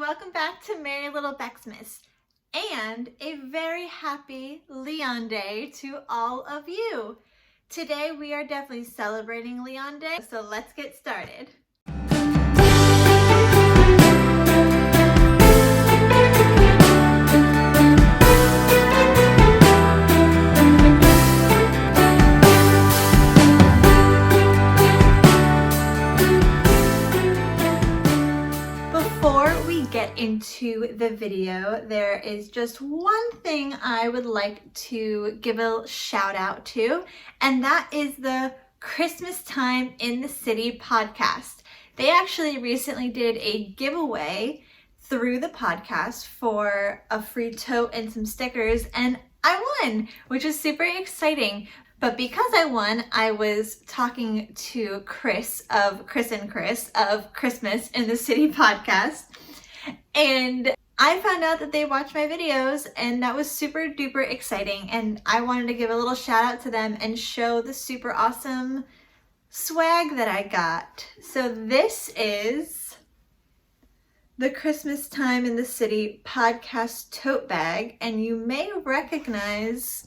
welcome back to Merry Little Bexmas, and a very happy Leon Day to all of you. Today we are definitely celebrating Leon Day, so let's get started. Into the video, there is just one thing I would like to give a shout out to, and that is the Christmas Time in the City podcast. They actually recently did a giveaway through the podcast for a free tote and some stickers, and I won, which is super exciting. But because I won, I was talking to Chris of Christmas in the City podcast. And I found out that they watched my videos, and that was super duper exciting, and I wanted to give a little shout out to them and show the super awesome swag that I got. So this is the Christmas Time in the City podcast tote bag, and you may recognize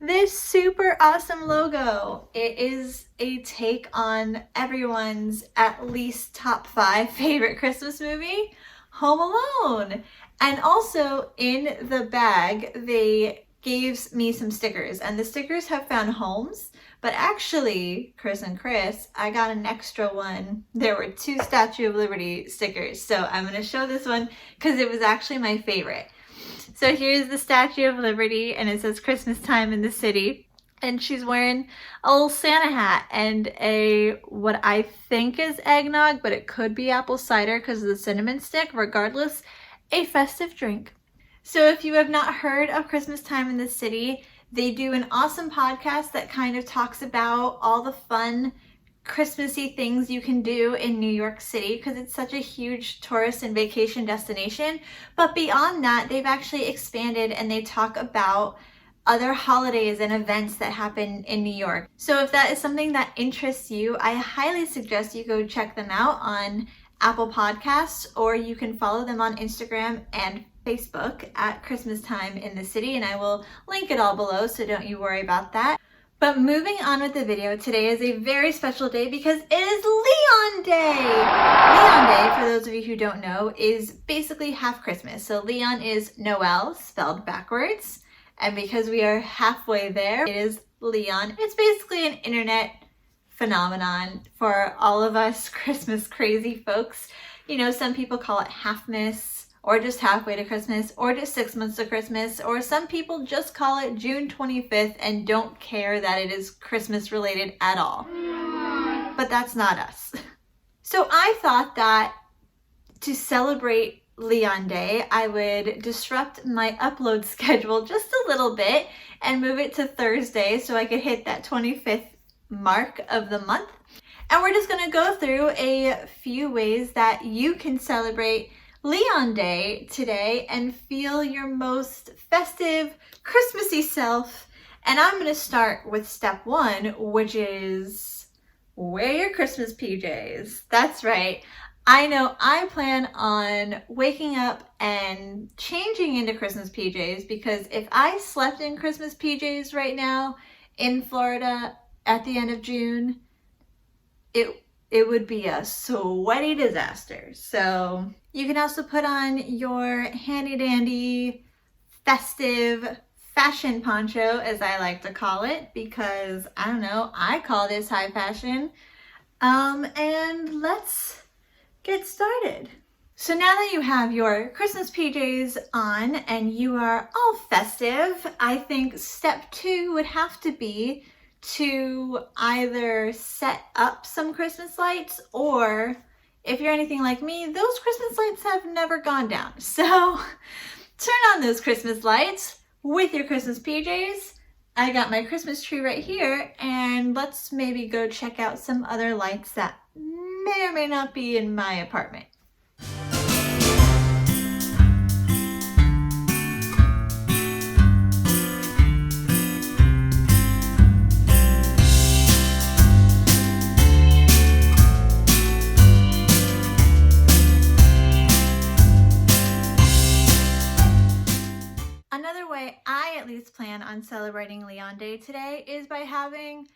this super awesome logo. It is a take on everyone's at least top 5 favorite Christmas movie, Home Alone. And also in the bag, they gave me some stickers, and the stickers have found homes, but actually, Chris, I got an extra one. There were 2 Statue of Liberty stickers, so I'm gonna show this one because it was actually my favorite. So here's the Statue of Liberty, and it says Christmas Time in the City. And she's wearing a little Santa hat and a, what I think is eggnog, but it could be apple cider because of the cinnamon stick. Regardless, a festive drink. So if you have not heard of Christmas Time in the City, they do an awesome podcast that kind of talks about all the fun Christmassy things you can do in New York City because it's such a huge tourist and vacation destination. But beyond that, they've actually expanded and they talk about other holidays and events that happen in New York. So if that is something that interests you, I highly suggest you go check them out on Apple Podcasts, or you can follow them on Instagram and Facebook at Christmas Time in the City, and I will link it all below, so don't you worry about that. But moving on with the video, today is a very special day because it is Leon Day! Leon Day, for those of you who don't know, is basically half Christmas. So Leon is Noel, spelled backwards. And because we are halfway there, it is Leon. It's basically an internet phenomenon for all of us Christmas crazy folks. You know, some people call it Halfmas, or just halfway to Christmas, or just 6 months to Christmas, or some people just call it June 25th and don't care that it is Christmas related at all. But that's not us. So I thought that to celebrate Leon Day, I would disrupt my upload schedule just a little bit and move it to Thursday so I could hit that 25th mark of the month. And we're just gonna go through a few ways that you can celebrate Leon Day today and feel your most festive, Christmassy self. And I'm gonna start with step 1, which is wear your Christmas PJs. That's right. I know I plan on waking up and changing into Christmas PJs, because if I slept in Christmas PJs right now in Florida at the end of June, it would be a sweaty disaster. So you can also put on your handy dandy festive fashion poncho, as I like to call it, because I don't know, I call this high fashion. And let's get started. So now that you have your Christmas PJs on and you are all festive, I think step 2 would have to be to either set up some Christmas lights, or if you're anything like me, those Christmas lights have never gone down. So turn on those Christmas lights with your Christmas PJs. I got my Christmas tree right here, and let's maybe go check out some other lights that may or may not be in my apartment. I at least plan on celebrating Leon Day today is by having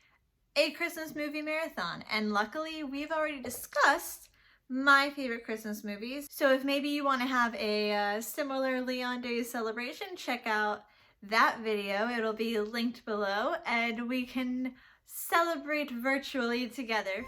a Christmas movie marathon. And luckily, we've already discussed my favorite Christmas movies. So if maybe you want to have a similar Leon Day celebration, check out that video. It'll be linked below, and we can celebrate virtually together.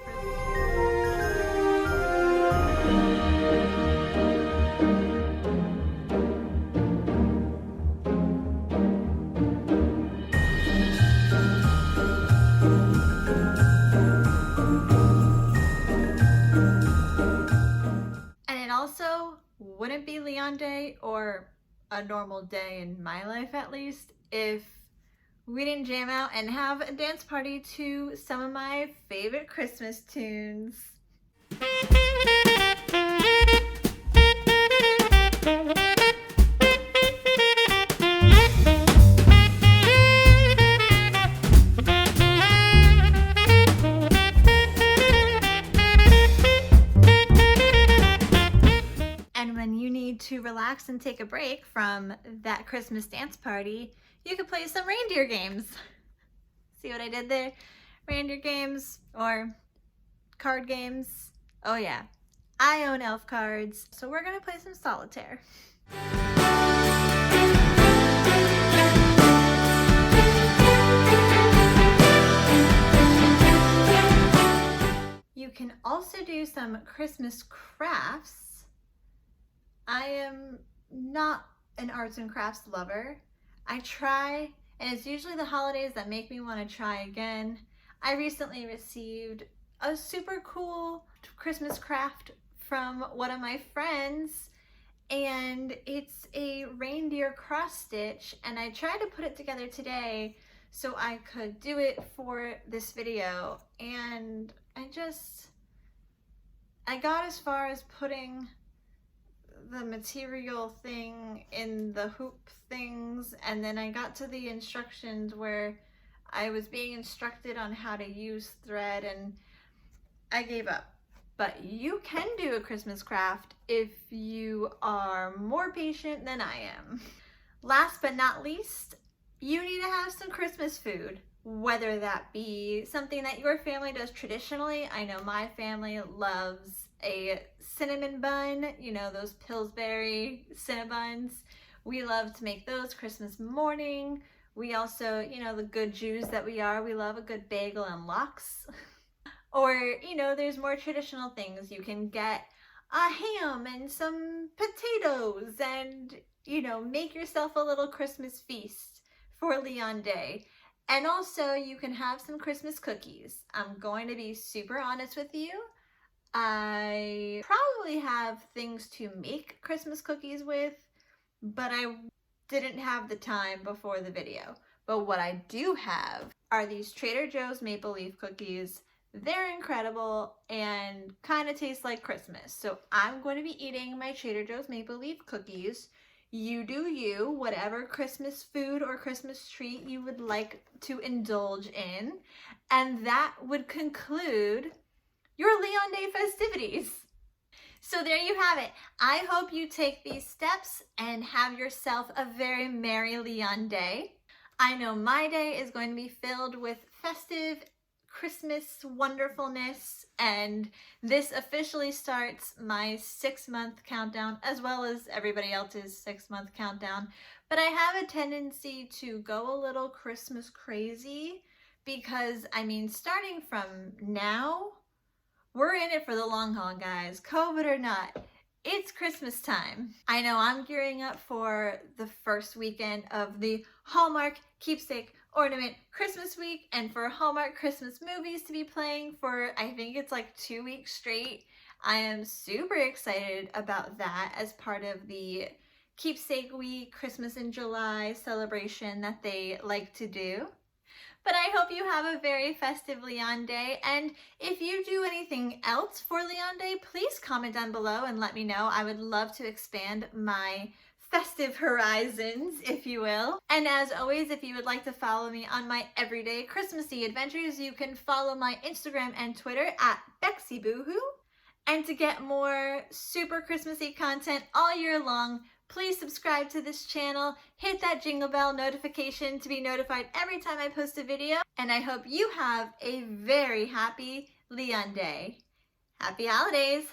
And it also wouldn't be Leon Day, or a normal day in my life at least, if we didn't jam out and have a dance party to some of my favorite Christmas tunes. And when you need to relax and take a break from that Christmas dance party, you could play some Reindeer Games. See what I did there? Reindeer Games or card games. Oh yeah, I own elf cards, so we're gonna play some solitaire. You can also do some Christmas crafts. I am not an arts and crafts lover. I try, and it's usually the holidays that make me want to try again. I recently received a super cool Christmas craft from one of my friends, and it's a reindeer cross stitch, and I tried to put it together today so I could do it for this video, and I got as far as putting the material thing in the hoop things, and then I got to the instructions where I was being instructed on how to use thread, and I gave up. But you can do a Christmas craft if you are more patient than I am. Last but not least, you need to have some Christmas food, whether that be something that your family does traditionally. I know my family loves a cinnamon bun, you know, those Pillsbury Cinnabuns. We love to make those Christmas morning. We also, you know, the good Jews that we are, we love a good bagel and lox. Or, you know, there's more traditional things. You can get a ham and some potatoes and, you know, make yourself a little Christmas feast for Leon Day. And also you can have some Christmas cookies. I'm going to be super honest with you. I probably have things to make Christmas cookies with, but I didn't have the time before the video. But what I do have are these Trader Joe's maple leaf cookies. They're incredible and kind of taste like Christmas. So I'm going to be eating my Trader Joe's maple leaf cookies. You do you, whatever Christmas food or Christmas treat you would like to indulge in. And that would conclude your Leon Day festivities. So there you have it. I hope you take these steps and have yourself a very merry Leon Day. I know my day is going to be filled with festive Christmas wonderfulness, and this officially starts my 6-month countdown, as well as everybody else's 6-month countdown. But I have a tendency to go a little Christmas crazy because, I mean, starting from now, we're in it for the long haul, guys. COVID or not, it's Christmas time. I know I'm gearing up for the first weekend of the Hallmark Keepsake Ornament Christmas Week, and for Hallmark Christmas movies to be playing for, I think it's like 2 weeks straight. I am super excited about that as part of the Keepsake Week, Christmas in July celebration that they like to do. But I hope you have a very festive Leon Day, and if you do anything else for Leon Day, please comment down below and let me know. I would love to expand my festive horizons, if you will. And as always, if you would like to follow me on my everyday Christmassy adventures, you can follow my Instagram and Twitter at BexyBoohoo. And to get more super Christmassy content all year long, Please subscribe to this channel, hit that jingle bell notification to be notified every time I post a video, and I hope you have a very happy Leon Day. Happy holidays!